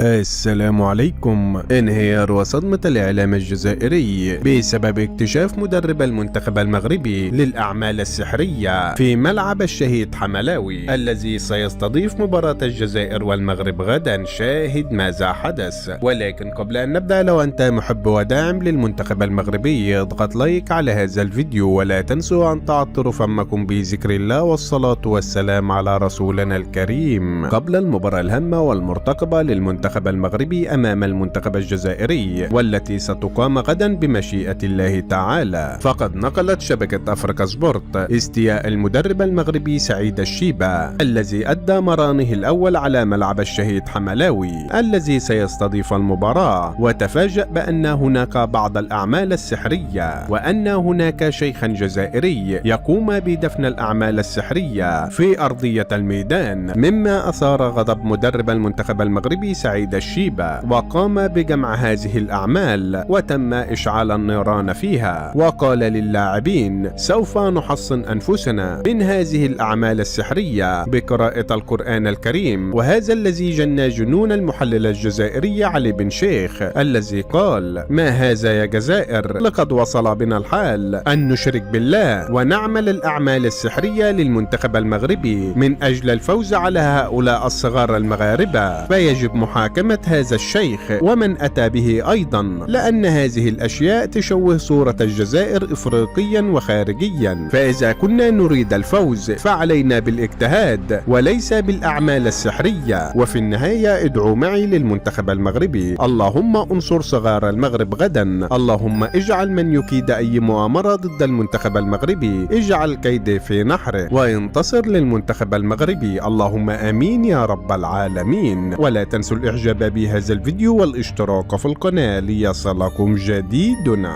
السلام عليكم. انهيار وصدمة الإعلام الجزائري بسبب اكتشاف مدرب المنتخب المغربي للأعمال السحرية في ملعب الشهيد حملاوي الذي سيستضيف مباراة الجزائر والمغرب غدا. شاهد ماذا حدث. ولكن قبل أن نبدأ، لو أنت محب وداعم للمنتخب المغربي اضغط لايك على هذا الفيديو، ولا تنسوا أن تعطروا فمكم بذكر الله والصلاة والسلام على رسولنا الكريم. قبل المباراة الهامة والمرتقبة للمنتخب المغربي أمام المنتخب الجزائري والتي ستقام غدا بمشيئة الله تعالى، فقد نقلت شبكة أفريكا سبورت استياء المدرب المغربي سعيد الشيبة الذي أدى مرانه الأول على ملعب الشهيد حملاوي الذي سيستضيف المباراة، وتفاجأ بأن هناك بعض الأعمال السحرية وأن هناك شيخا جزائري يقوم بدفن الأعمال السحرية في أرضية الميدان، مما أثار غضب مدرب المنتخب المغربي سعيد الشيبة، وقام بجمع هذه الأعمال وتم إشعال النيران فيها، وقال للاعبين: سوف نحصن أنفسنا من هذه الأعمال السحرية بقراءة القرآن الكريم. وهذا الذي جن جنون المحلل الجزائري علي بن شيخ الذي قال: ما هذا يا جزائر، لقد وصل بنا الحال أن نشرك بالله ونعمل الأعمال السحرية للمنتخب المغربي من أجل الفوز على هؤلاء الصغار المغاربة، فيجب محاكمة هذا الشيخ ومن أتى به أيضا، لأن هذه الأشياء تشوه صورة الجزائر إفريقيا وخارجيا. فإذا كنا نريد الفوز فعلينا بالاجتهاد وليس بالأعمال السحرية. وفي النهاية ادعوا معي للمنتخب المغربي. اللهم انصر صغار المغرب غدا. اللهم اجعل من يكيد أي مؤامرة ضد المنتخب المغربي اجعل كيده في نحره، وانتصر للمنتخب المغربي. اللهم آمين يا رب العالمين. ولا تنسوا الإعجاب بهذا الفيديو والاشتراك في القناة ليصلكم جديدنا.